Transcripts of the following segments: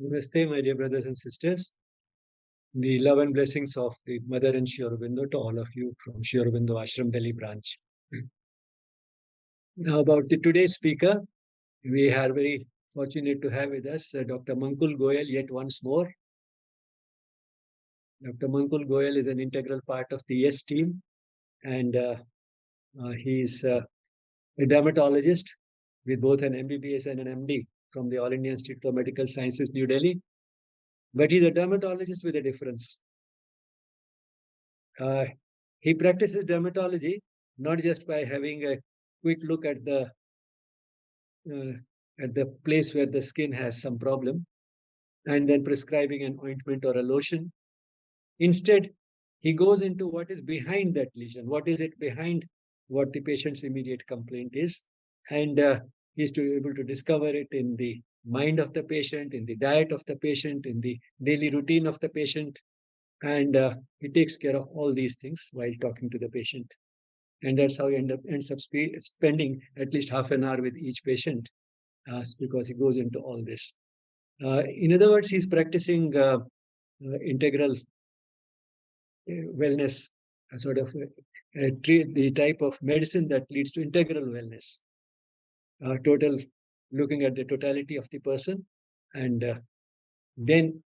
Namaste, my dear brothers and sisters. The love and blessings of the Mother and Sri Aurobindo to all of you from Sri Aurobindo Ashram Delhi branch. Now, about today's speaker, we are very fortunate to have with us Dr. Mankul Goyal yet once more. Dr. Mankul Goyal is an integral part of the YES team, and he is a dermatologist with both an MBBS and an MD from the All India Institute of Medical Sciences, New Delhi. But he's a dermatologist with a difference. He practices dermatology not just by having a quick look at the place where the skin has some problem and then prescribing an ointment or a lotion. Instead, he goes into what is behind that lesion. What is it behind what the patient's immediate complaint is? And he's able to discover it in the mind of the patient, in the diet of the patient, in the daily routine of the patient. And he takes care of all these things while talking to the patient. And that's how he ends up spending at least half an hour with each patient because he goes into all this. In other words, he's practicing integral wellness, sort of the type of medicine that leads to integral wellness, total looking at the totality of the person and then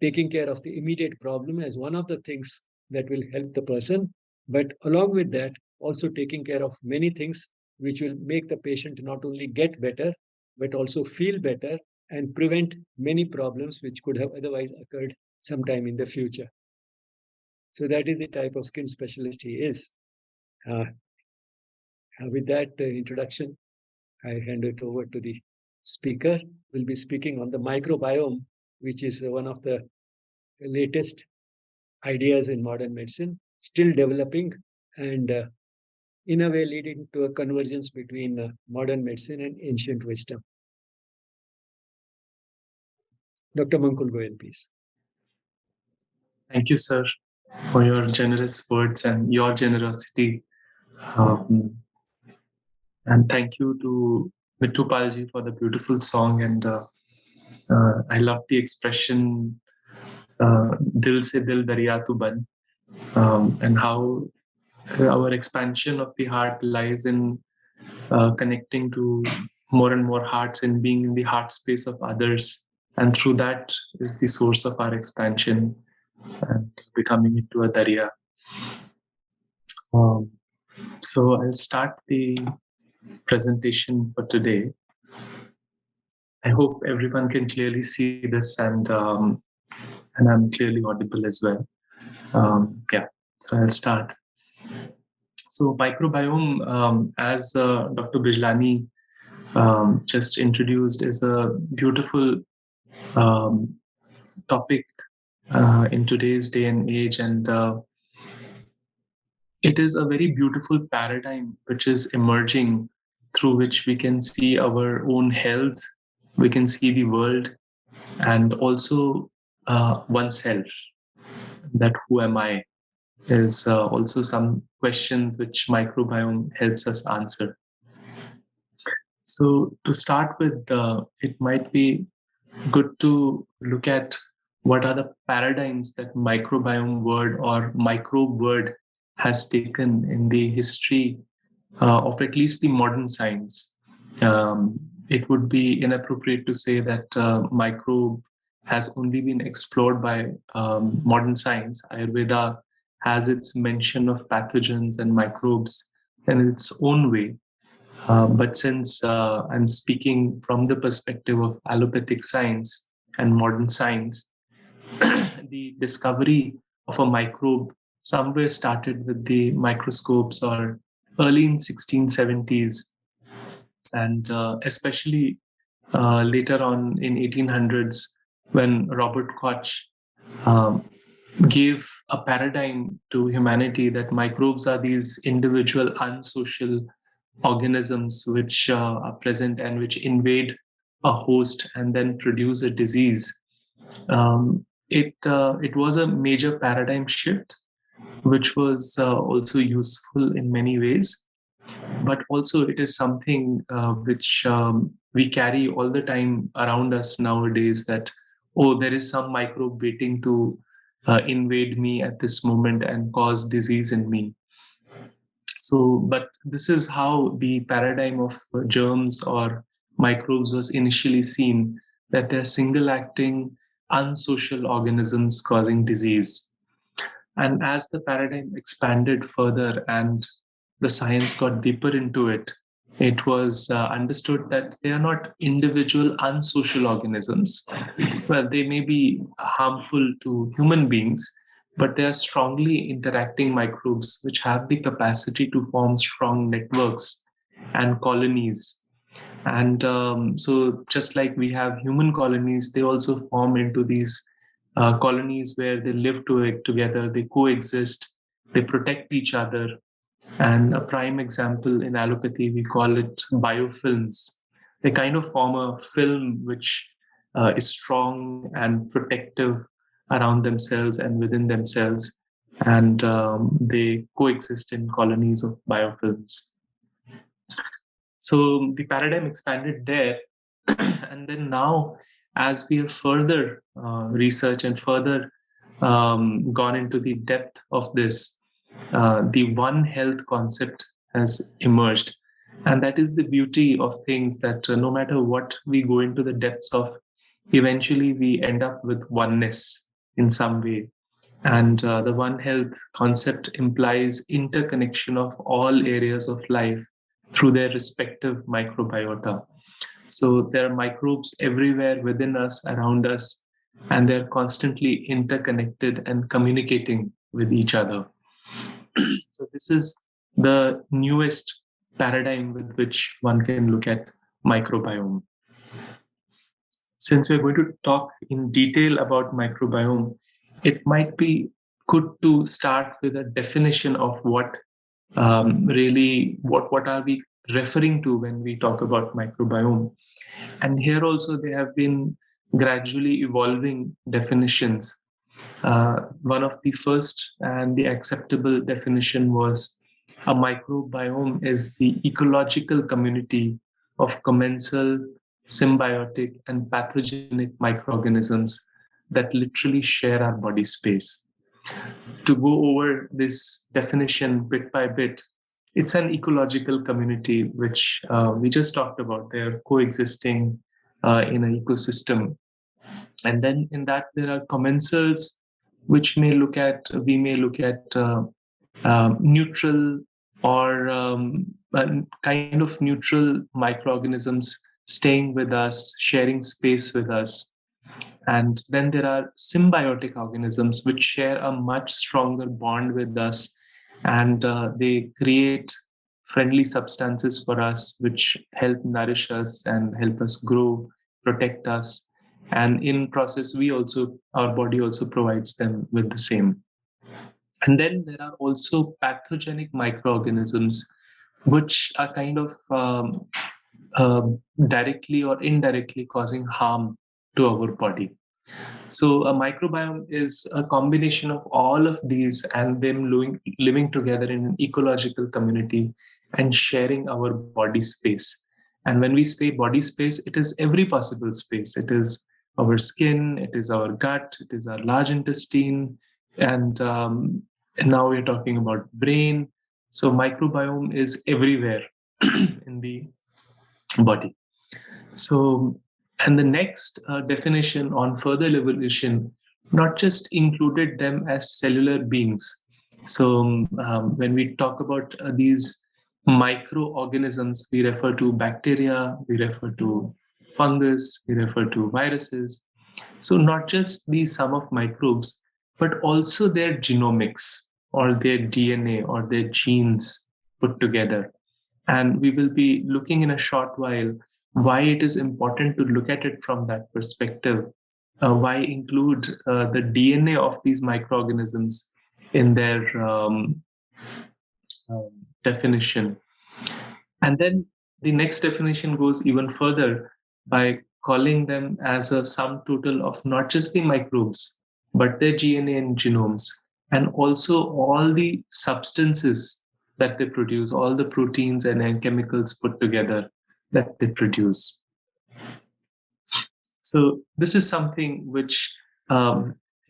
taking care of the immediate problem as one of the things that will help the person. But along with that, also taking care of many things which will make the patient not only get better, but also feel better and prevent many problems which could have otherwise occurred sometime in the future. So that is the type of skin specialist he is. With that introduction, I hand it over to the speaker. We'll be speaking on the microbiome, which is one of the latest ideas in modern medicine, still developing and in a way leading to a convergence between modern medicine and ancient wisdom. Dr. Mankul Goyal, please. Thank you, sir, for your generous words and your generosity. And thank you to Mittupalji for the beautiful song. And I love the expression, Dil se dil darya tu ban, and how our expansion of the heart lies in connecting to more and more hearts and being in the heart space of others. And through that is the source of our expansion and becoming into a darya. So I'll start the presentation for today. I hope everyone can clearly see this and I'm clearly audible as well. So I'll start. So microbiome, as Dr. Bijlani just introduced, is a beautiful topic in today's day and age, and it is a very beautiful paradigm which is emerging through which we can see our own health, we can see the world, and also oneself. That who am I is also some questions which microbiome helps us answer. So to start with, it might be good to look at what are the paradigms that microbiome word or microbe word has taken in the history of at least the modern science. It would be inappropriate to say that microbe has only been explored by modern science. Ayurveda has its mention of pathogens and microbes in its own way. But since I'm speaking from the perspective of allopathic science and modern science, the discovery of a microbe somewhere started with the microscopes or early in 1670s, and especially later on in 1800s when Robert Koch gave a paradigm to humanity that microbes are these individual unsocial organisms which are present and which invade a host and then produce a disease. It was a major paradigm shift, which was also useful in many ways, but also it is something which we carry all the time around us nowadays, that oh, there is some microbe waiting to invade me at this moment and cause disease in me. So, but this is how the paradigm of germs or microbes was initially seen, that they're single acting, unsocial organisms causing disease. And as the paradigm expanded further and the science got deeper into it, it was understood that they are not individual unsocial organisms. Well, they may be harmful to human beings, but they are strongly interacting microbes which have the capacity to form strong networks and colonies. And so, just like we have human colonies, they also form into these colonies where they live together, they coexist, they protect each other. And a prime example in allopathy, we call it biofilms. They kind of form a film which is strong and protective around themselves and within themselves. And they coexist in colonies of biofilms. So the paradigm expanded there. And then now, as we have further researched and further gone into the depth of this, the One Health concept has emerged. And that is the beauty of things, that no matter what we go into the depths of, eventually we end up with oneness in some way. And the One Health concept implies interconnection of all areas of life through their respective microbiota. So there are microbes everywhere within us, around us, and they're constantly interconnected and communicating with each other. So this is the newest paradigm with which one can look at microbiome. Since we're going to talk in detail about microbiome, it might be good to start with a definition of what what are we referring to when we talk about microbiome. And here also there have been gradually evolving definitions. One of the first and the acceptable definition was a microbiome is the ecological community of commensal, symbiotic, and pathogenic microorganisms that literally share our body space. To go over this definition bit by bit, it's an ecological community which we just talked about. They're coexisting in an ecosystem. And then in that, there are commensals, which we may look at neutral or kind of neutral microorganisms staying with us, sharing space with us. And then there are symbiotic organisms which share a much stronger bond with us, and they create friendly substances for us which help nourish us and help us grow, protect us. And in process, our body also provides them with the same. And then there are also pathogenic microorganisms which are kind of uh, directly or indirectly causing harm to our body. So a microbiome is a combination of all of these and them living together in an ecological community and sharing our body space. And when we say body space, it is every possible space. It is our skin, it is our gut, it is our large intestine, and now we're talking about brain. So microbiome is everywhere in the body. So, and the next definition on further evolution not just included them as cellular beings. So, when we talk about these microorganisms, we refer to bacteria, we refer to fungus, we refer to viruses. So, not just the sum of microbes, but also their genomics or their DNA or their genes put together. And we will be looking in a short while why it is important to look at it from that perspective. Why include the DNA of these microorganisms in their definition? And then the next definition goes even further by calling them as a sum total of not just the microbes, but their DNA and genomes, and also all the substances that they produce, all the proteins and chemicals put together that they produce. So this is something which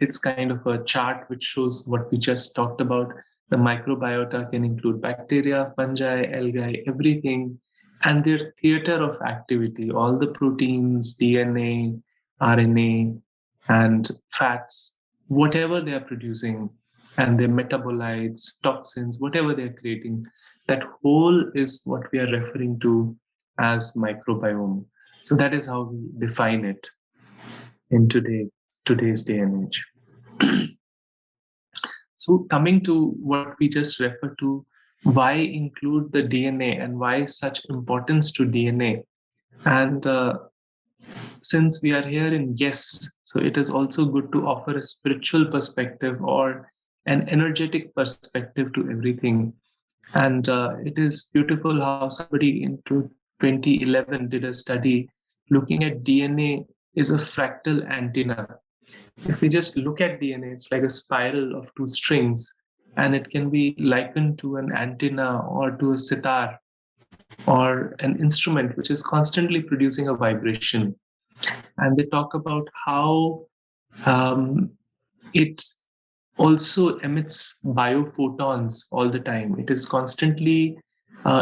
it's kind of a chart which shows what we just talked about. The microbiota can include bacteria, fungi, algae, everything, and their theater of activity, all the proteins, DNA, RNA, and fats, whatever they are producing, and their metabolites, toxins, whatever they're creating, that whole is what we are referring to as microbiome. So that is how we define it in today's day and age. So coming to what we just referred to, why include the DNA and why such importance to DNA? And since we are here in yes, so it is also good to offer a spiritual perspective or an energetic perspective to everything. And it is beautiful how somebody in 2011 did a study looking at DNA is a fractal antenna. If we just look at DNA, it's like a spiral of two strings, and it can be likened to an antenna or to a sitar or an instrument which is constantly producing a vibration. And they talk about how it also emits biophotons all the time. It is constantly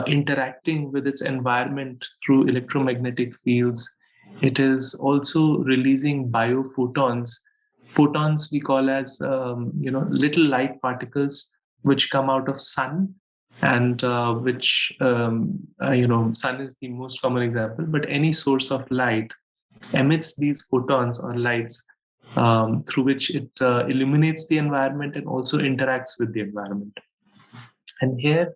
interacting with its environment through electromagnetic fields. It is also releasing biophotons. Photons we call as little light particles which come out of sun, and which sun is the most common example. But any source of light emits these photons or lights through which it illuminates the environment and also interacts with the environment. And here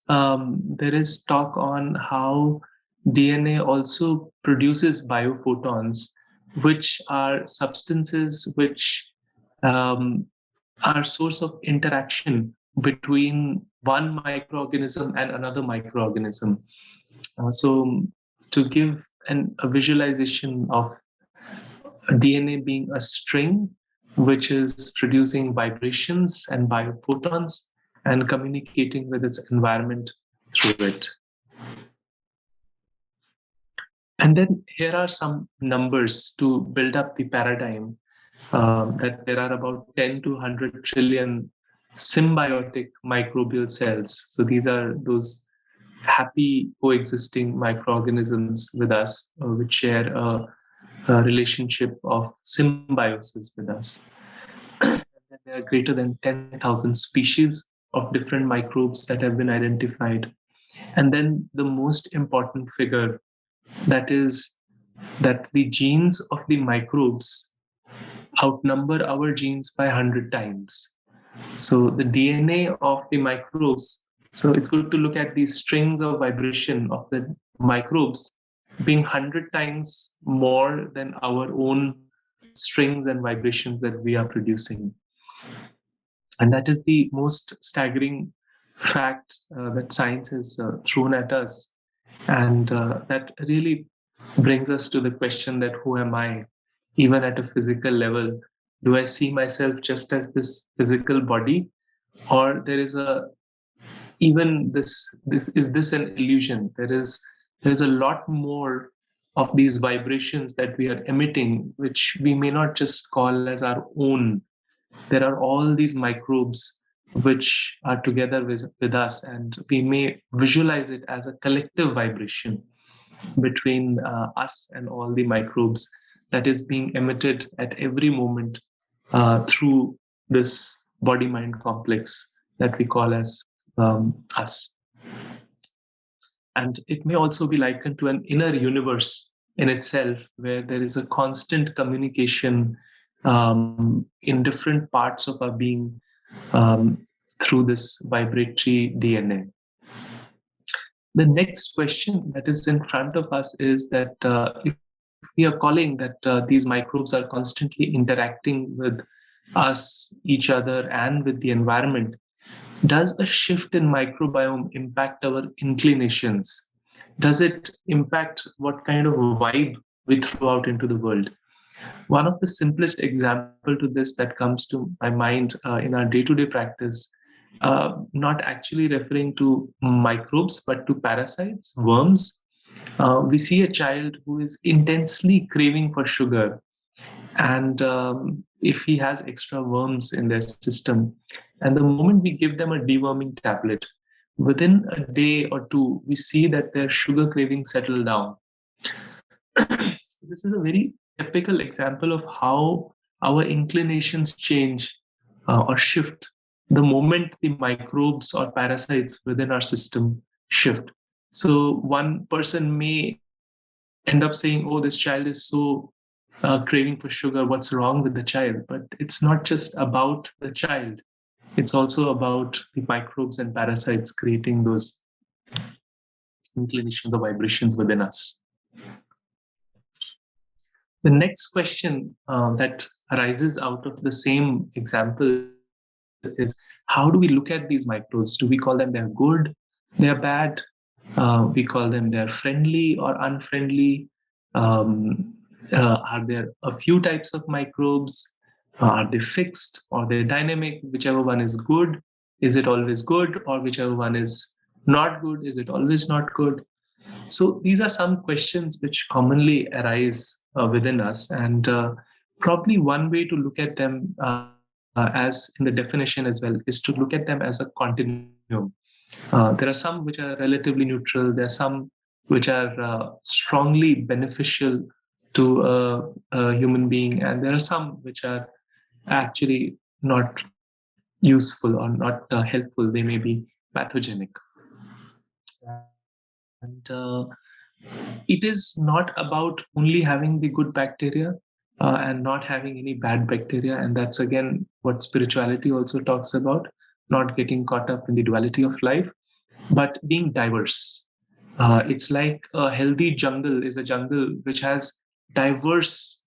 there is talk on how DNA also produces biophotons, which are substances which um, are source of interaction between one microorganism and another microorganism. So to give a visualization of DNA being a string which is producing vibrations and biophotons and communicating with its environment through it. And then here are some numbers to build up the paradigm that there are about 10 to 100 trillion symbiotic microbial cells. So these are those happy coexisting microorganisms with us, which share a relationship of symbiosis with us. There are greater than 10,000 species of different microbes that have been identified. And then the most important figure, that is that the genes of the microbes outnumber our genes by 100 times. So the DNA of the microbes, so it's good to look at these strings of vibration of the microbes being 100 times more than our own strings and vibrations that we are producing. And that is the most staggering fact that science has thrown at us. And that really brings us to the question that who am I, even at a physical level? Do I see myself just as this physical body, or there is a even this is this an illusion? There is a lot more of these vibrations that we are emitting, which we may not just call as our own. There are all these microbes which are together with us, and we may visualize it as a collective vibration between us and all the microbes that is being emitted at every moment through this body mind complex that we call as us. And it may also be likened to an inner universe in itself, where there is a constant communication in different parts of our being through this vibratory DNA. The next question that is in front of us is that if we are calling that these microbes are constantly interacting with us, each other, and with the environment, does a shift in microbiome impact our inclinations? Does it impact what kind of vibe we throw out into the world? One of the simplest example to this that comes to my mind in our day-to-day practice, not actually referring to microbes, but to parasites, worms. We see a child who is intensely craving for sugar, and if he has extra worms in their system, and the moment we give them a deworming tablet, within a day or two, we see that their sugar cravings settle down. So this is a very typical example of how our inclinations change or shift the moment the microbes or parasites within our system shift. So one person may end up saying, "Oh, this child is so craving for sugar. What's wrong with the child?" But it's not just about the child. It's also about the microbes and parasites creating those inclinations or vibrations within us. The next question that arises out of the same example is, how do we look at these microbes? Do we call them they're good, they're bad? We call them they're friendly or unfriendly. Are there a few types of microbes? Are they fixed or they're dynamic? Whichever one is good, is it always good? Or whichever one is not good, is it always not good? So these are some questions which commonly arise within us, and probably one way to look at them, as in the definition as well, is to look at them as a continuum. There are some which are relatively neutral. There are some which are strongly beneficial to a human being, and there are some which are actually not useful or not helpful. They may be pathogenic. And it is not about only having the good bacteria and not having any bad bacteria. And that's again what spirituality also talks about, not getting caught up in the duality of life, but being diverse. It's like a healthy jungle is a jungle which has diverse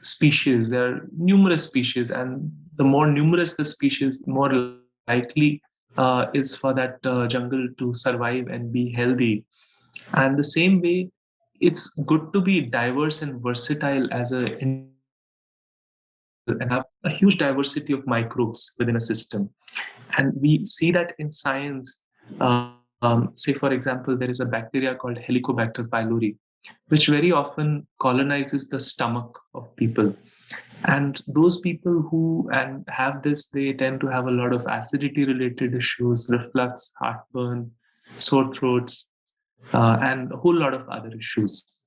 species. There are numerous species, and the more numerous the species, more likely is for that jungle to survive and be healthy. And the same way, it's good to be diverse and versatile as an individual and have a huge diversity of microbes within a system. And we see that in science. Say, for example, there is a bacteria called Helicobacter pylori, which very often colonizes the stomach of people. And those people who and have this, they tend to have a lot of acidity related issues, reflux, heartburn, sore throats, and a whole lot of other issues.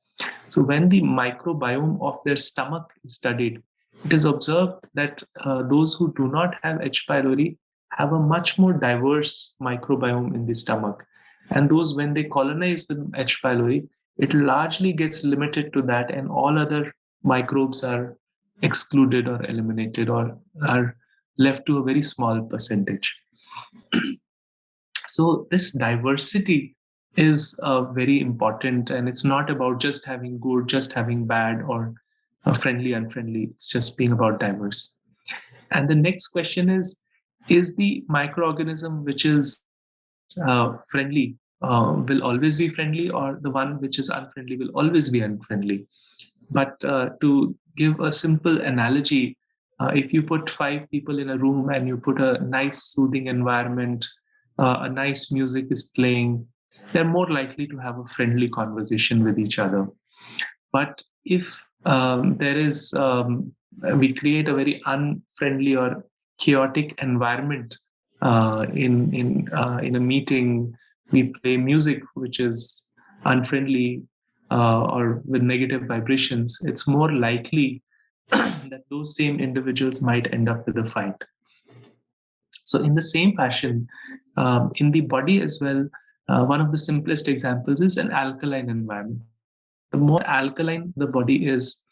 So when the microbiome of their stomach is studied, it is observed that those who do not have H. pylori have a much more diverse microbiome in the stomach. And those, when they colonize with H. pylori, it largely gets limited to that, and all other microbes are excluded or eliminated or are left to a very small percentage. So this diversity is very important, and it's not about just having good, just having bad, or friendly, unfriendly. It's just being about diverse. And the next question is the microorganism which is friendly will always be friendly, or the one which is unfriendly will always be unfriendly? But to give a simple analogy, if you put five people in a room and you put a nice soothing environment, a nice music is playing, they're more likely to have a friendly conversation with each other. But if there is, we create a very unfriendly or chaotic environment in a meeting, we play music which is unfriendly or with negative vibrations, it's more likely that those same individuals might end up with a fight. So, in the same fashion, in the body as well, one of the simplest examples is an alkaline environment. The more alkaline the body is,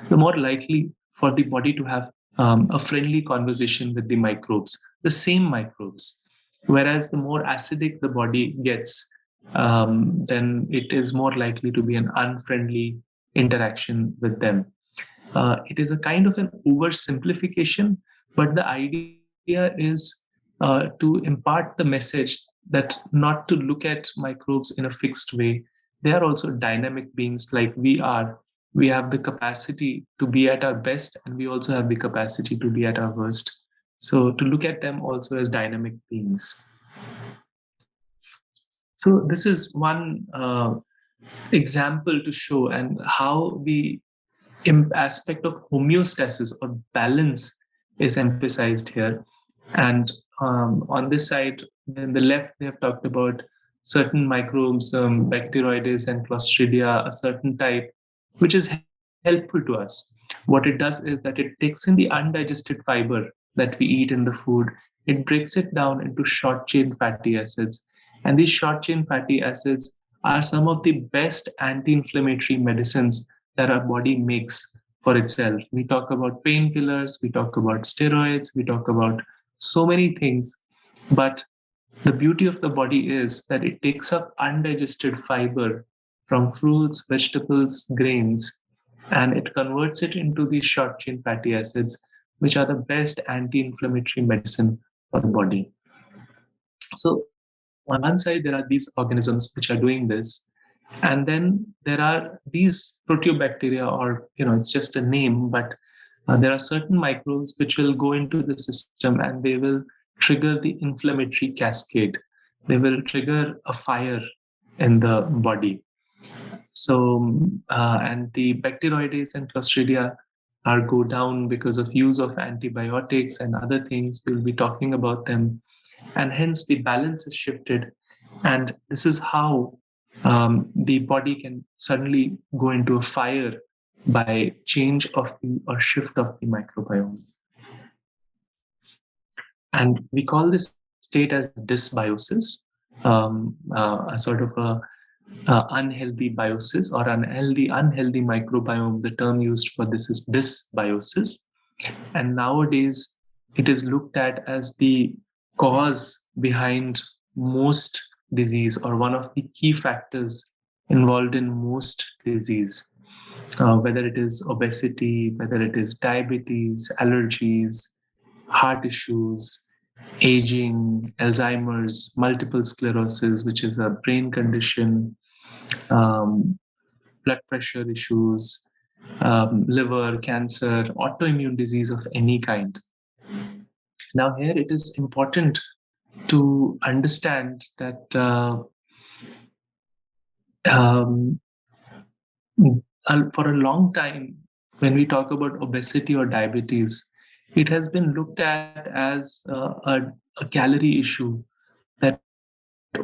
the more likely for the body to have a friendly conversation with the microbes, the same microbes. Whereas the more acidic the body gets, then it is more likely to be an unfriendly interaction with them. It is a kind of an oversimplification, but the idea is to impart the message that not to look at microbes in a fixed way. They are also dynamic beings like we are. We have the capacity to be at our best, and we also have the capacity to be at our worst. So, to look at them also as dynamic beings. So this is one example to show and how the aspect of homeostasis or balance is emphasized here. And on this side, in the left, they have talked about certain microbes, bacteroides and clostridia, a certain type, which is helpful to us. What it does is that it takes in the undigested fiber that we eat in the food, it breaks it down into short chain fatty acids. And these short chain fatty acids are some of the best anti inflammatory medicines that our body makes for itself. We talk about painkillers, we talk about steroids, we talk about so many things. But the beauty of the body is that it takes up undigested fiber from fruits, vegetables, grains, and it converts it into these short chain fatty acids, which are the best anti inflammatory medicine for the body. So, on one side, there are these organisms which are doing this, and then there are these proteobacteria, or it's just a name, but there are certain microbes which will go into the system and they will trigger the inflammatory cascade. They will trigger a fire in the body. So, and the bacteroides and clostridia are go down because of use of antibiotics and other things. We'll be talking about them, and hence the balance is shifted. And this is how the body can suddenly go into a fire by change of the or shift of the microbiome. And we call this state as dysbiosis, a sort of a unhealthy biosis or unhealthy microbiome. The term used for this is dysbiosis. And nowadays, it is looked at as the cause behind most disease, or one of the key factors involved in most disease, whether it is obesity, whether it is diabetes, allergies, heart issues, aging, Alzheimer's, multiple sclerosis, which is a brain condition, um, blood pressure issues, liver cancer, autoimmune disease of any kind. Now, here it is important to understand that um, for a long time, when we talk about obesity or diabetes, it has been looked at as a calorie issue, that,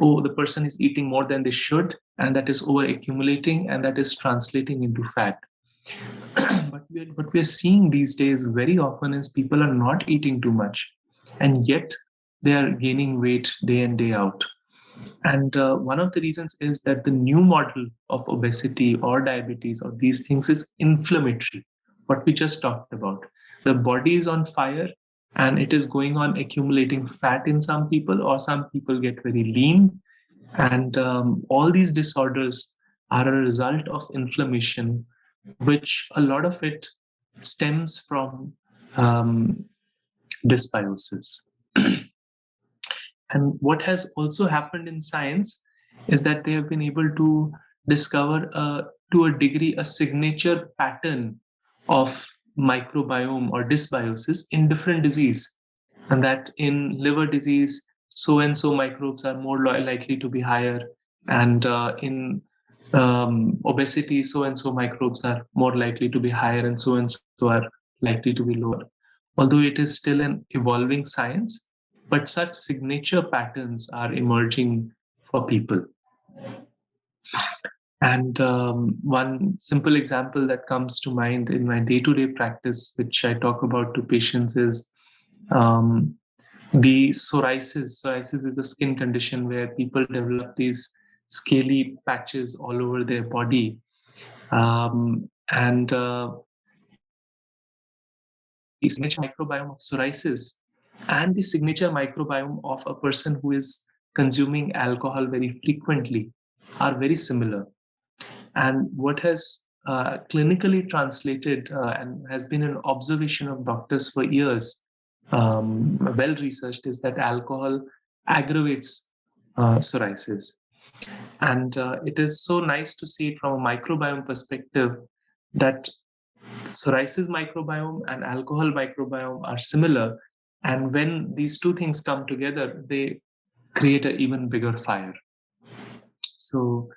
oh, the person is eating more than they should, and that is over accumulating, and that is translating into fat. What we are seeing these days very often is people are not eating too much, and yet they are gaining weight day in, day out. And one of the reasons is that the new model of obesity or diabetes or these things is inflammatory, what we just talked about. The body is on fire and it is going on accumulating fat in some people, or some people get very lean. And all these disorders are a result of inflammation, which a lot of it stems from um, dysbiosis. And what has also happened in science is that they have been able to discover, to a degree, a signature pattern of microbiome or dysbiosis in different disease. And that in liver disease, so and so microbes are more likely to be higher. And in obesity, so and so microbes are more likely to be higher, and so are likely to be lower. Although it is still an evolving science, but such signature patterns are emerging for people. And one simple example that comes to mind in my day-to-day practice, which I talk about to patients, is um, the psoriasis. Psoriasis is a skin condition where people develop these scaly patches all over their body. And the signature microbiome of psoriasis and the signature microbiome of a person who is consuming alcohol very frequently are very similar. And what has clinically translated and has been an observation of doctors for years, well researched, is that alcohol aggravates psoriasis. And it is so nice to see it from a microbiome perspective that psoriasis microbiome and alcohol microbiome are similar. And when these two things come together, they create an even bigger fire. So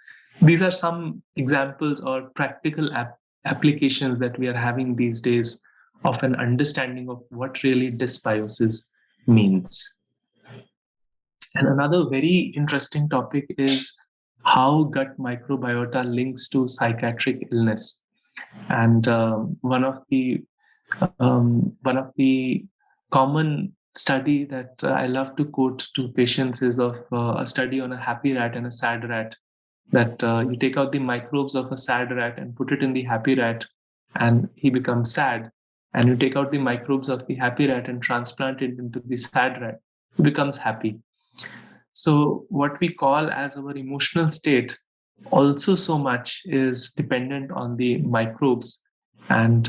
these are some examples or practical applications that we are having these days of an understanding of what really dysbiosis means. And another very interesting topic is how gut microbiota links to psychiatric illness. And one of the common study that I love to quote to patients is of a study on a happy rat and a sad rat. That you take out the microbes of a sad rat and put it in the happy rat, and he becomes sad. And you take out the microbes of the happy rat and transplant it into the sad rat, he becomes happy. So, what we call as our emotional state also so much is dependent on the microbes. And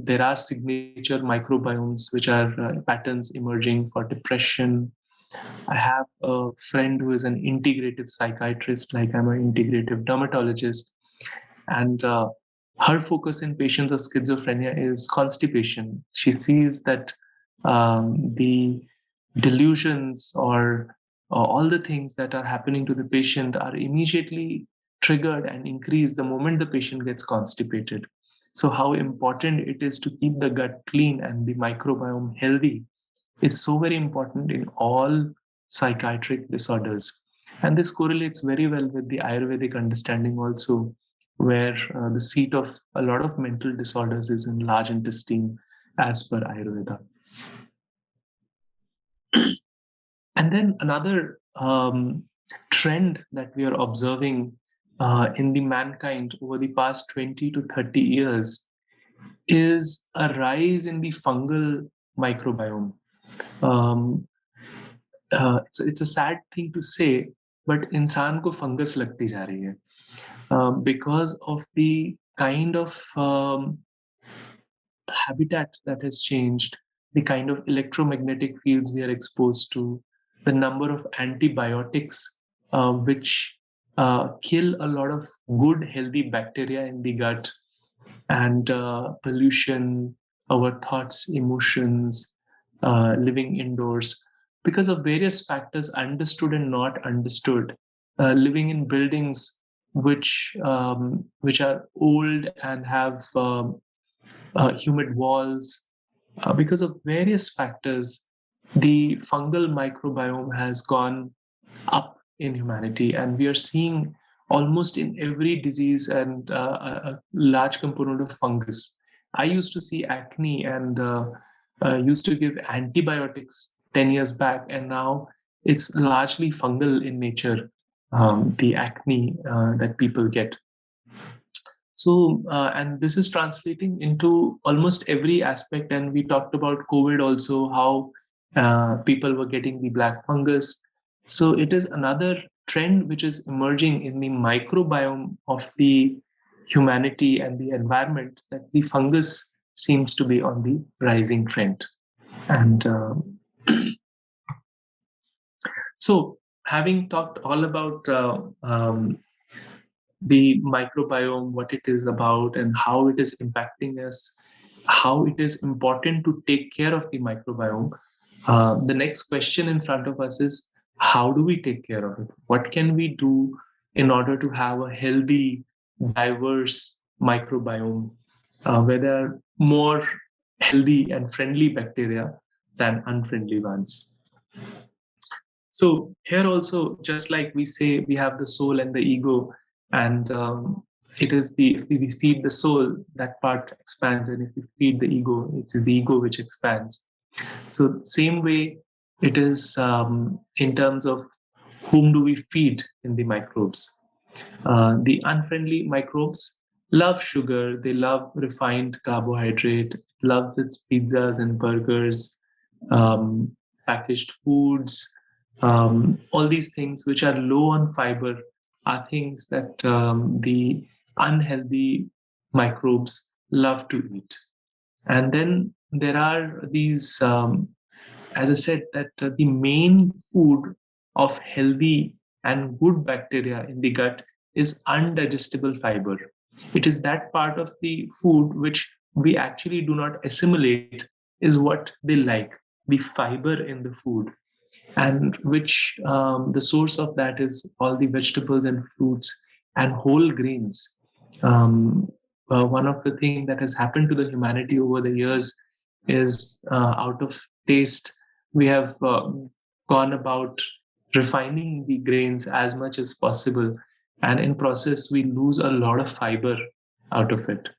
there are signature microbiomes which are patterns emerging for depression. I have a friend who is an integrative psychiatrist, like I'm an integrative dermatologist, and her focus in patients of schizophrenia is constipation. She sees that the delusions or all the things that are happening to the patient are immediately triggered and increased the moment the patient gets constipated. So, how important it is to keep the gut clean and the microbiome healthy is so very important in all psychiatric disorders. And this correlates very well with the Ayurvedic understanding also, where the seat of a lot of mental disorders is in large intestine as per Ayurveda. And then another trend that we are observing in the mankind over the past 20 to 30 years is a rise in the fungal microbiome. Um, it's a sad thing to say, but इंसान को fungus लगती जा रही है because of the kind of habitat that has changed, the kind of electromagnetic fields we are exposed to, the number of antibiotics which kill a lot of good, healthy bacteria in the gut, and pollution, our thoughts, emotions, living indoors, because of various factors, understood and not understood, living in buildings which are old and have humid walls, because of various factors, the fungal microbiome has gone up in humanity, and we are seeing almost in every disease and a large component of fungus. I used to see acne and used to give antibiotics 10 years back, and now it's largely fungal in nature, the acne that people get. So, and this is translating into almost every aspect. And we talked about COVID also, how people were getting the black fungus. So, it is another trend which is emerging in the microbiome of the humanity and the environment, that the fungus seems to be on the rising trend. And so, having talked all about the microbiome, what it is about, and how it is impacting us, how it is important to take care of the microbiome. The next question in front of us is, how do we take care of it? What can we do in order to have a healthy, diverse microbiome where there are more healthy and friendly bacteria than unfriendly ones? So here also, just like we say, we have the soul and the ego, and it is the if we feed the soul, that part expands, and if we feed the ego, it's the ego which expands. So same way, it is in terms of whom do we feed in the microbes. The unfriendly microbes love sugar, they love refined carbohydrate, loves its pizzas and burgers, um, packaged foods, all these things which are low on fiber are things that the unhealthy microbes love to eat. And then there are these, as I said, that the main food of healthy and good bacteria in the gut is undigestible fiber. It is that part of the food which we actually do not assimilate, is what they like, the fiber in the food. and which the source of that is all the vegetables and fruits and whole grains. Um, One of the things that has happened to the humanity over the years is out of taste, we have gone about refining the grains as much as possible. And in process, we lose a lot of fiber out of it.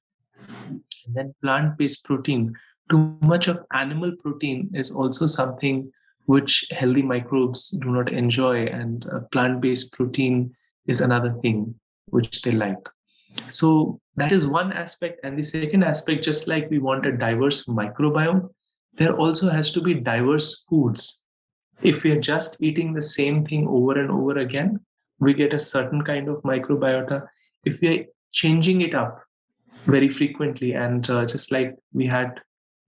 And then plant-based protein. Too much of animal protein is also something which healthy microbes do not enjoy, and plant-based protein is another thing which they like. So that is one aspect. And the second aspect, just like we want a diverse microbiome, there also has to be diverse foods. If we are just eating the same thing over and over again, we get a certain kind of microbiota. If we are changing it up very frequently, and just like we had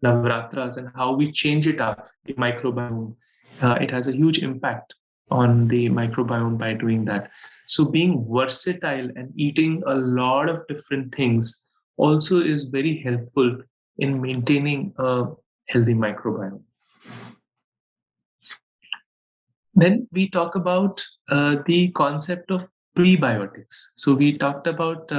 Navratras and how we change it up, the microbiome, it has a huge impact on the microbiome by doing that. So being versatile and eating a lot of different things also is very helpful in maintaining a healthy microbiome. Then we talk about the concept of prebiotics. So we talked about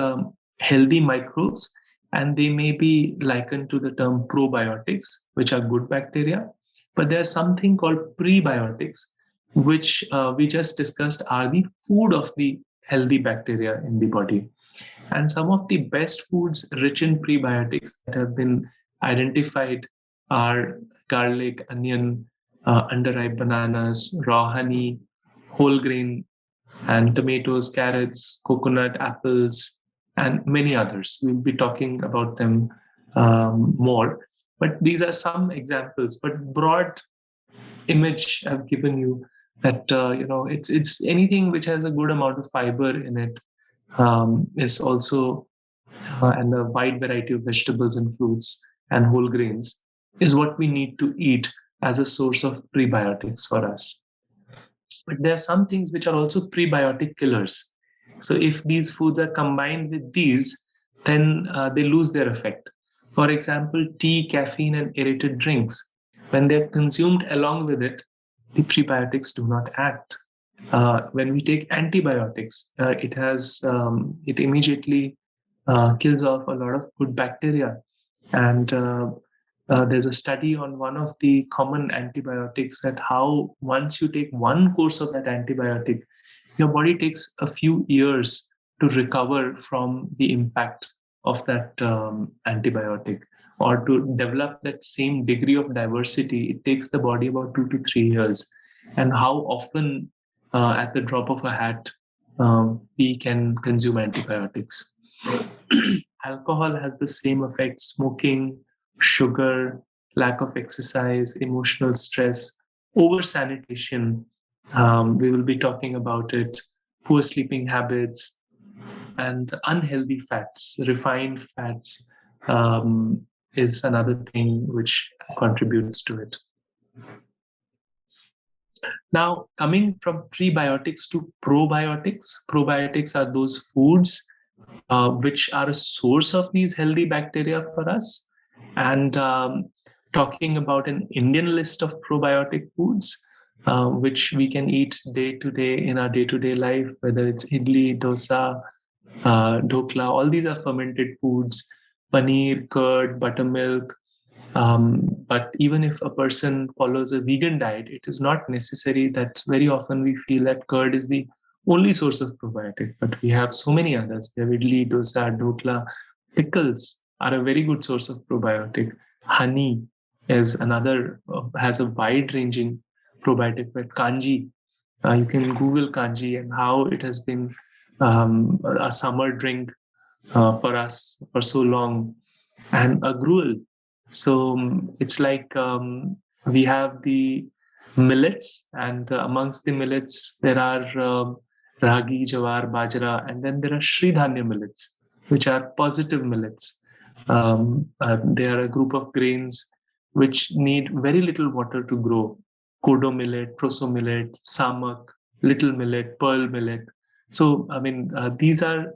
healthy microbes, and they may be likened to the term probiotics, which are good bacteria. But there's something called prebiotics, which we just discussed are the food of the healthy bacteria in the body. And some of the best foods rich in prebiotics that have been identified are garlic, onion, underripe bananas, raw honey, whole grain, and tomatoes, carrots, coconut, apples, and many others. We'll be talking about them more. But these are some examples. But broad image I've given you that it's anything which has a good amount of fiber in it, is also and a wide variety of vegetables and fruits and whole grains is what we need to eat as a source of prebiotics for us. But there are some things which are also prebiotic killers. So if these foods are combined with these, then they lose their effect. For example, tea, caffeine, and aerated drinks, when they're consumed along with it, the prebiotics do not act. When we take antibiotics, it immediately kills off a lot of good bacteria. And there's a study on one of the common antibiotics that how once you take one course of that antibiotic, your body takes a few years to recover from the impact of that antibiotic, or to develop that same degree of diversity. It takes the body about 2 to 3 years. And how often, at the drop of a hat, we can consume antibiotics. Alcohol has the same effect. Smoking, sugar, lack of exercise, emotional stress, over sanitation. We will be talking about it. Poor sleeping habits, and unhealthy fats, refined fats, is another thing which contributes to it. Now, coming from prebiotics to probiotics, probiotics are those foods which are a source of these healthy bacteria for us. And talking about an Indian list of probiotic foods, which we can eat day to day in our day to day life, whether it's idli, dosa, dokla, all these are fermented foods, paneer, curd, buttermilk. But even if a person follows a vegan diet, it is not necessary that very often we feel that curd is the only source of probiotic, but we have so many others. We have idli, dosa, dokla. Pickles are a very good source of probiotic. Honey is another, has a wide ranging probiotic, but kanji, you can Google kanji and how it has been a summer drink for us for so long, and a gruel. So it's like we have the millets, and amongst the millets, there are ragi, jawar, bajra, and then there are Sridhanya millets, which are positive millets. They are a group of grains which need very little water to grow. Kodo millet, proso millet, samak, little millet, pearl millet. So, I mean, these are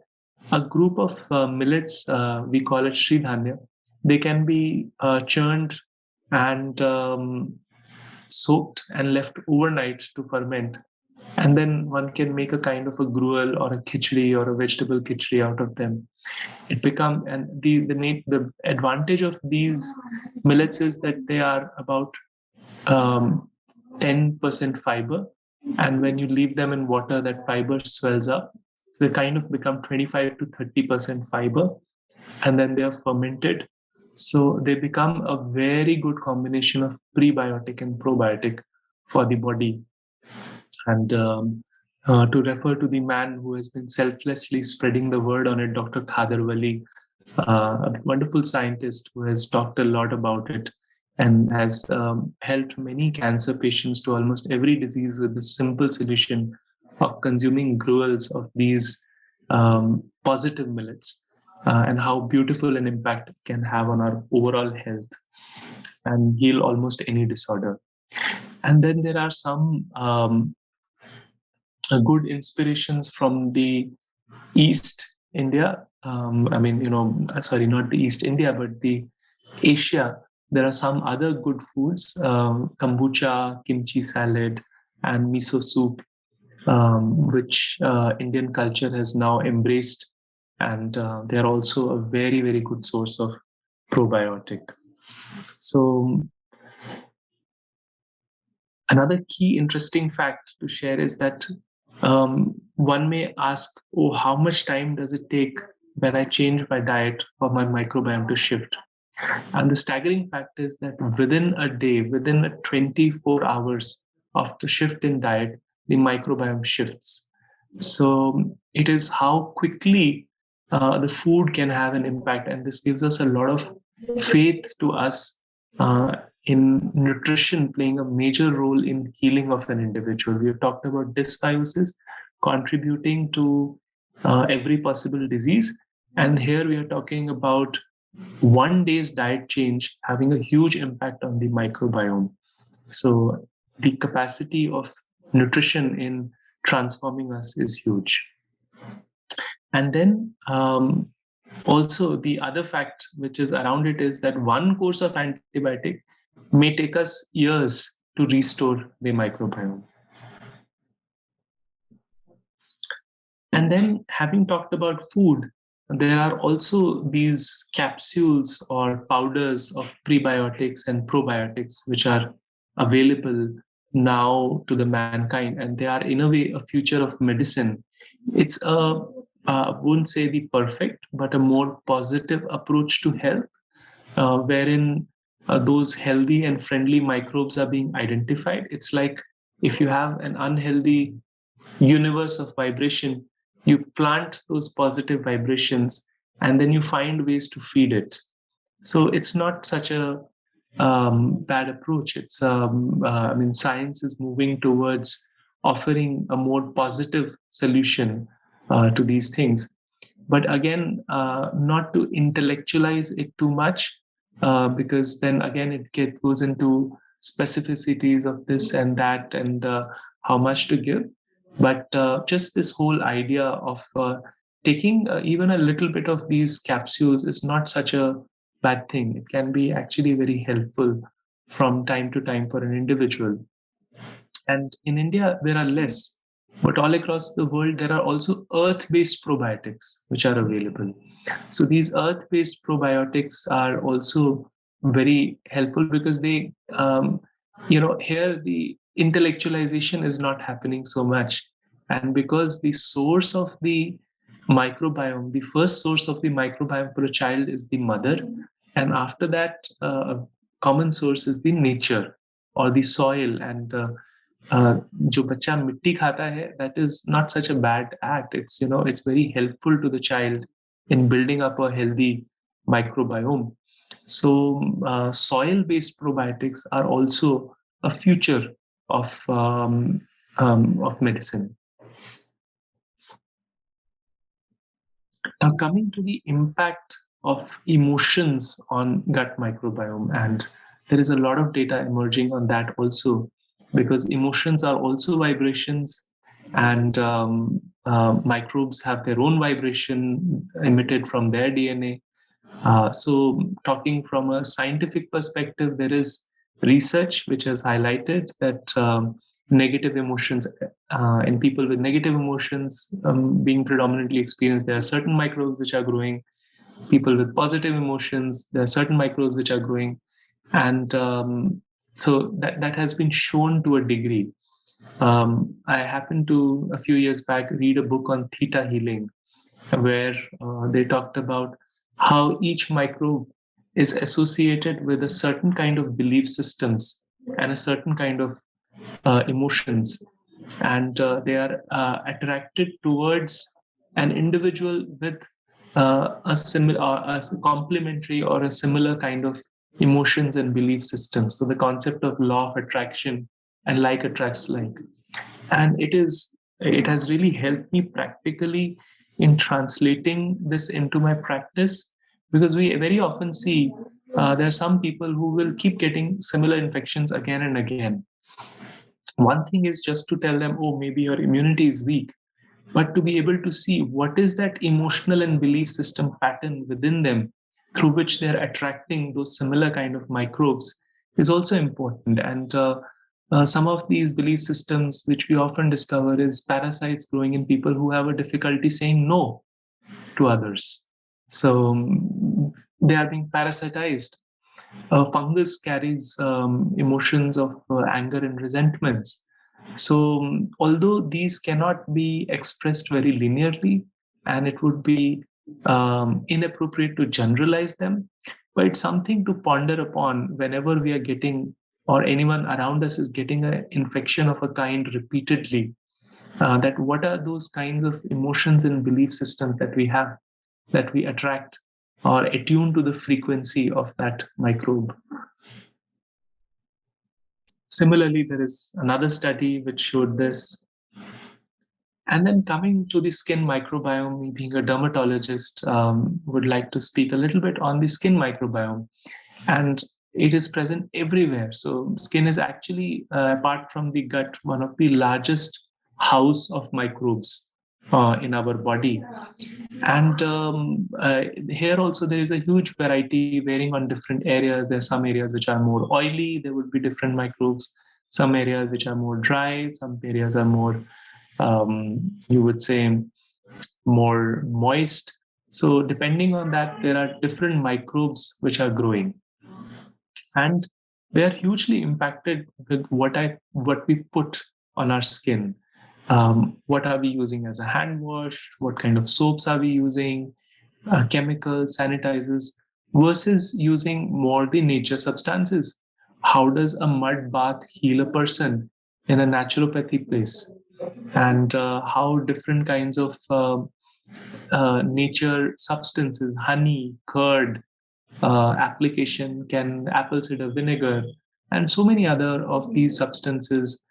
a group of millets, we call it Sridhanya. They can be churned and soaked and left overnight to ferment. And then one can make a kind of a gruel or a khichdi or a vegetable khichdi out of them. It become, and the advantage of these millets is that they are about 10% fiber, and when you leave them in water, that fiber swells up. So they kind of become 25 to 30% fiber, and then they are fermented. So they become a very good combination of prebiotic and probiotic for the body. And to refer to the man who has been selflessly spreading the word on it, Dr. Khader Wali, a wonderful scientist who has talked a lot about it and has helped many cancer patients to almost every disease with the simple solution of consuming gruels of these positive millets, and how beautiful an impact it can have on our overall health and heal almost any disorder. And then there are some good inspirations from the East India. Sorry, not the East India, but the Asia. There are some other good foods: kombucha, kimchi salad, and miso soup, which Indian culture has now embraced, and they are also a very, very good source of probiotic. So another key interesting fact to share is that one may ask, oh, how much time does it take when I change my diet for my microbiome to shift? And the staggering fact is that within a day, within 24 hours of the shift in diet, the microbiome shifts. So it is how quickly the food can have an impact. And this gives us a lot of faith to us in nutrition playing a major role in healing of an individual. We have talked about dysbiosis contributing to every possible disease. And here we are talking about one day's diet change having a huge impact on the microbiome. So the capacity of nutrition in transforming us is huge. And then also the other fact which is around it is that one course of antibiotic may take us years to restore the microbiome. And then, having talked about food, there are also these capsules or powders of prebiotics and probiotics which are available now to the mankind, and they are in a way a future of medicine. It's I wouldn't say the perfect, but a more positive approach to health, wherein those healthy and friendly microbes are being identified. It's like if you have an unhealthy universe of vibration, you plant those positive vibrations and then you find ways to feed it. So it's not such a bad approach. It's science is moving towards offering a more positive solution to these things. But again, not to intellectualize it too much, because then again goes into specificities of this and that and how much to give. But just this whole idea of taking even a little bit of these capsules is not such a bad thing. It can be actually very helpful from time to time for an individual. And in India, there are less, but all across the world, there are also earth based probiotics which are available. So these earth based probiotics are also very helpful because they, here the intellectualization is not happening so much. And because the source of the microbiome, the first source of the microbiome for a child is the mother. And after that, a common source is the nature or the soil. And जो बच्चा मिट्टी खाता है, that is not such a bad act. It's very helpful to the child in building up a healthy microbiome. So soil-based probiotics are also a future of medicine. Now, coming to the impact of emotions on gut microbiome, and there is a lot of data emerging on that also, because emotions are also vibrations, and microbes have their own vibration emitted from their DNA. So, talking from a scientific perspective, there is research which has highlighted that negative emotions in people with negative emotions being predominantly experienced, there are certain microbes which are growing. People with positive emotions, there are certain microbes which are growing, and so that has been shown to a degree. I happened to, a few years back, read a book on theta healing, where they talked about how each microbe is associated with a certain kind of belief systems and a certain kind of emotions, and they are attracted towards an individual with a similar, a complementary or a similar kind of emotions and belief systems. So the concept of law of attraction and like attracts like, and it has really helped me practically in translating this into my practice, because we very often see there are some people who will keep getting similar infections again and again. One thing is just to tell them, oh, maybe your immunity is weak, but to be able to see what is that emotional and belief system pattern within them through which they're attracting those similar kind of microbes is also important. And some of these belief systems which we often discover is parasites growing in people who have a difficulty saying no to others. So they are being parasitized. Fungus carries emotions of anger and resentments. So, although these cannot be expressed very linearly, and it would be inappropriate to generalize them, but it's something to ponder upon whenever we are getting, or anyone around us is getting an infection of a kind repeatedly. That what are those kinds of emotions and belief systems that we have, that we attract or attune to the frequency of that microbe. Similarly, there is another study which showed this. And then coming to the skin microbiome, me being a dermatologist, would like to speak a little bit on the skin microbiome. And it is present everywhere. So skin is actually, apart from the gut, one of the largest house of microbes in our body. And here also there is a huge variety varying on different areas. There are some areas which are more oily, there would be different microbes. Some areas which are more dry, some areas are more, you would say, more moist. So depending on that, there are different microbes which are growing, and they are hugely impacted with what we put on our skin. What are we using as a hand wash? What kind of soaps are we using? Chemicals, sanitizers, versus using more the nature substances. How does a mud bath heal a person in a naturopathy place? And how different kinds of nature substances, honey, curd, application, can apple cider vinegar, and so many other of these substances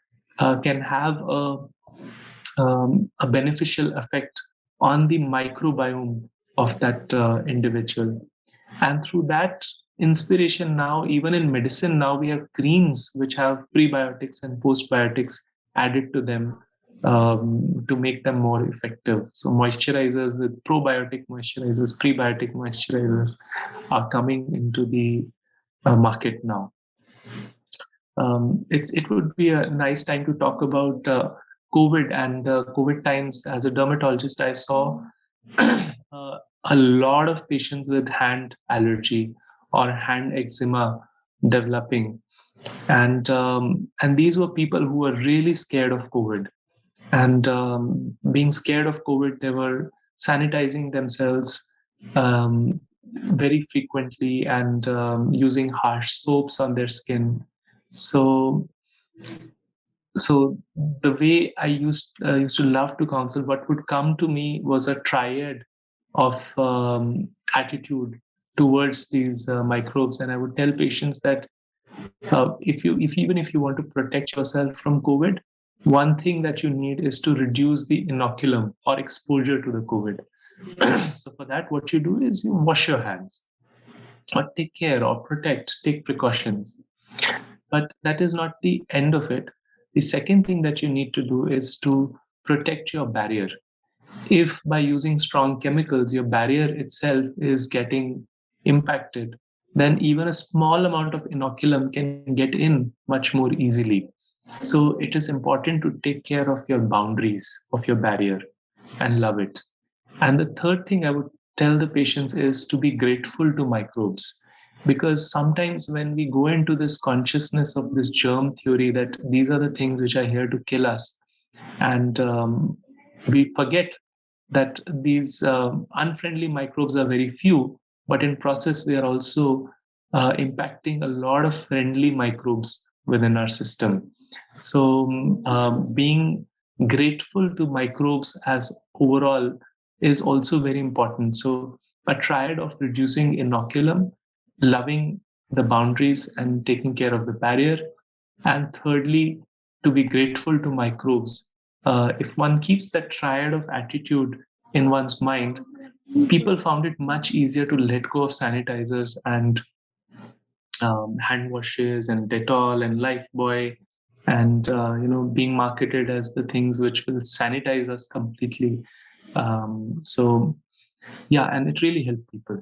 can have a beneficial effect on the microbiome of that individual. And through that inspiration, now even in medicine, now we have creams which have prebiotics and postbiotics added to them to make them more effective. So moisturizers with probiotic moisturizers, prebiotic moisturizers are coming into the market now. It would be a nice time to talk about COVID and COVID times. As a dermatologist, I saw a lot of patients with hand allergy or hand eczema developing, and these were people who were really scared of COVID. And being scared of COVID, they were sanitizing themselves um, very frequently and using harsh soaps on their skin. So so the way I used to love to counsel, what would come to me was a triad of attitude towards these microbes, and I would tell patients that if even if you want to protect yourself from COVID, one thing that you need is to reduce the inoculum or exposure to the COVID. So for that, what you do is you wash your hands, or take care, or protect, take precautions. But that is not the end of it. The second thing that you need to do is to protect your barrier. If by using strong chemicals, your barrier itself is getting impacted, then even a small amount of inoculum can get in much more easily. So it is important to take care of your boundaries, of your barrier, and love it. And the third thing I would tell the patients is to be grateful to microbes. Because sometimes when we go into this consciousness of this germ theory that these are the things which are here to kill us, and we forget that these unfriendly microbes are very few, but in process we are also impacting a lot of friendly microbes within our system. So being grateful to microbes as overall is also very important. So a triad of reducing inoculum, loving the boundaries and taking care of the barrier, and thirdly, to be grateful to microbes. If one keeps that triad of attitude in one's mind, people found it much easier to let go of sanitizers and hand washes and Dettol and Lifebuoy, and being marketed as the things which will sanitize us completely. So yeah, and it really helped people.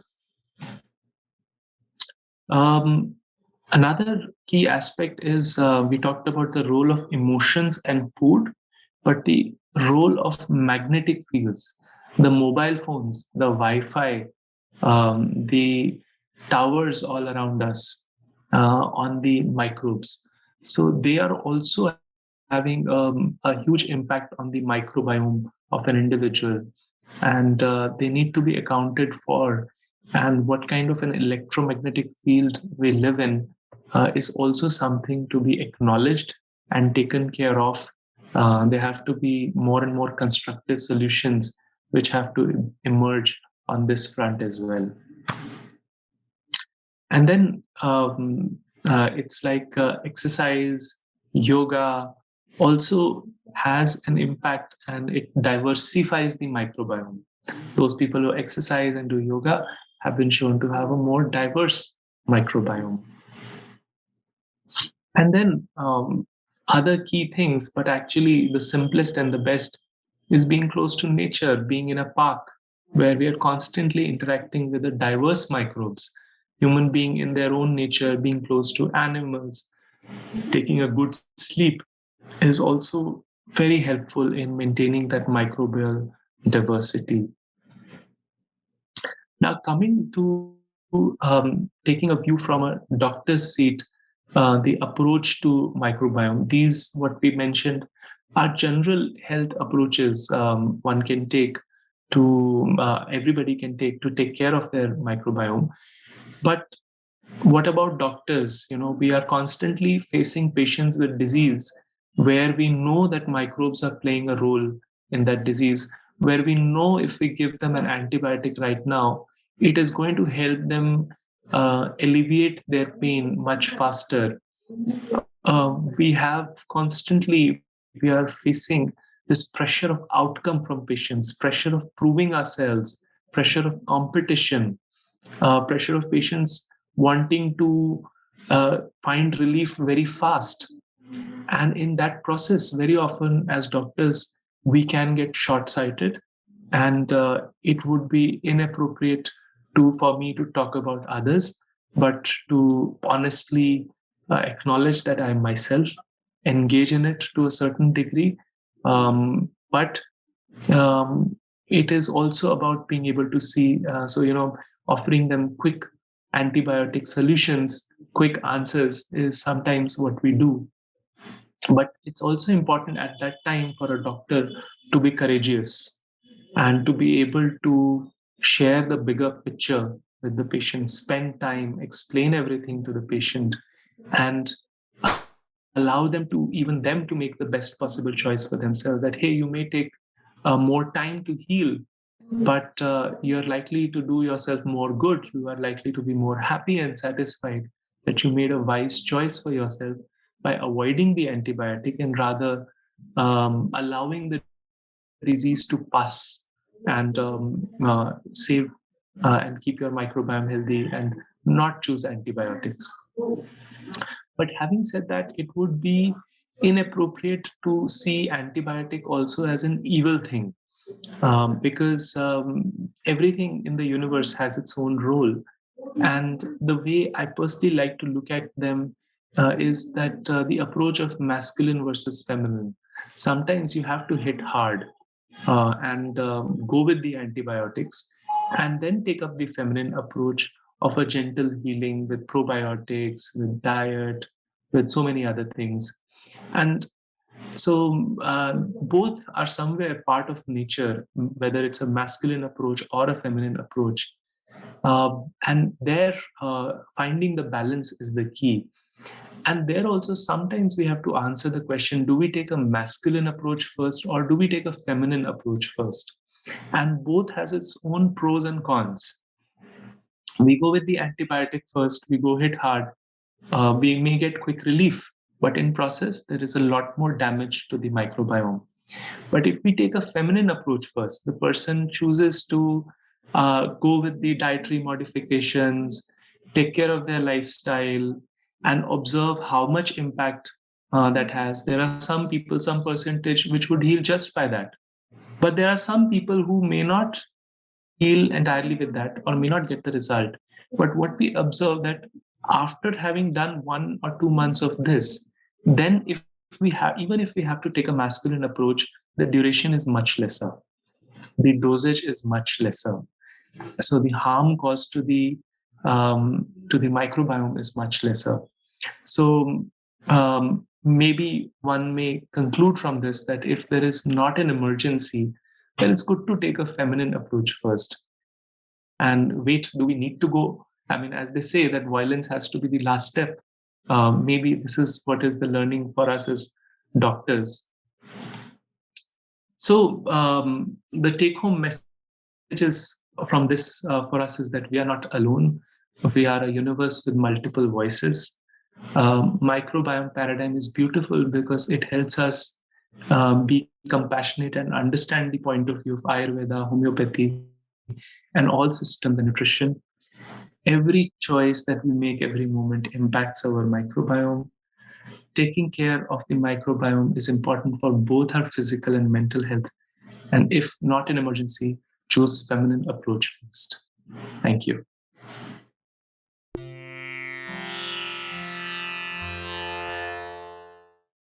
Um, Another key aspect is we talked about the role of emotions and food, but the role of magnetic fields, the mobile phones, the Wi-Fi, the towers all around us, on the microbes. So they are also having a huge impact on the microbiome of an individual, and they need to be accounted for. And what kind of an electromagnetic field we live in is also something to be acknowledged and taken care of. There have to be more and more constructive solutions which have to emerge on this front as well. And then it's like exercise, yoga also has an impact, and it diversifies the microbiome. Those people who exercise and do yoga have been shown to have a more diverse microbiome. And then other key things, but actually the simplest and the best, is being close to nature, being in a park where we are constantly interacting with the diverse microbes, human being in their own nature, being close to animals, taking a good sleep is also very helpful in maintaining that microbial diversity. Now, coming to taking a view from a doctor's seat, the approach to microbiome, these, what we mentioned, are general health approaches one can take everybody can take to take care of their microbiome. But what about doctors? We are constantly facing patients with disease where we know that microbes are playing a role in that disease, where we know if we give them an antibiotic right now, it is going to help them alleviate their pain much faster. We have constantly, we are facing this pressure of outcome from patients, pressure of proving ourselves, pressure of competition, pressure of patients wanting to find relief very fast. And in that process, very often as doctors, we can get short sighted, and it would be inappropriate for me to talk about others, but to honestly acknowledge that I myself engage in it to a certain degree. But it is also about being able to see, offering them quick antibiotic solutions, quick answers is sometimes what we do. But it's also important at that time for a doctor to be courageous and to be able to share the bigger picture with the patient, spend time, explain everything to the patient, and allow them to make the best possible choice for themselves. That, hey, you may take more time to heal, but you're likely to do yourself more good. You are likely to be more happy and satisfied that you made a wise choice for yourself by avoiding the antibiotic and rather allowing the disease to pass and save and keep your microbiome healthy and not choose antibiotics. But having said that, it would be inappropriate to see antibiotic also as an evil thing, because everything in the universe has its own role. And the way I personally like to look at them is that the approach of masculine versus feminine. Sometimes you have to hit hard and go with the antibiotics, and then take up the feminine approach of a gentle healing with probiotics, with diet, with so many other things. And so both are somewhere part of nature, whether it's a masculine approach or a feminine approach. And there, finding the balance is the key. And there also, sometimes we have to answer the question, do we take a masculine approach first or do we take a feminine approach first? And both has its own pros and cons. We go with the antibiotic first, we go hit hard, we may get quick relief, but in process, there is a lot more damage to the microbiome. But if we take a feminine approach first, the person chooses to go with the dietary modifications, take care of their lifestyle, and observe how much impact that has. There are some people, some percentage, which would heal just by that. But there are some people who may not heal entirely with that or may not get the result. But what we observe that after having done 1 or 2 months of this, then if we have, even if we have to take a masculine approach, the duration is much lesser. The dosage is much lesser. So the harm caused to the microbiome is much lesser. So maybe one may conclude from this that if there is not an emergency, then it's good to take a feminine approach first. And wait, do we need to go? I mean, as they say, that violence has to be the last step. Maybe this is what is the learning for us as doctors. So the take-home messages from this for us is that we are not alone. We are a universe with multiple voices. Microbiome paradigm is beautiful because it helps us be compassionate and understand the point of view of Ayurveda, homeopathy, and all systems and nutrition. Every choice that we make every moment impacts our microbiome. Taking care of the microbiome is important for both our physical and mental health. And if not an emergency, choose feminine approach first. Thank you.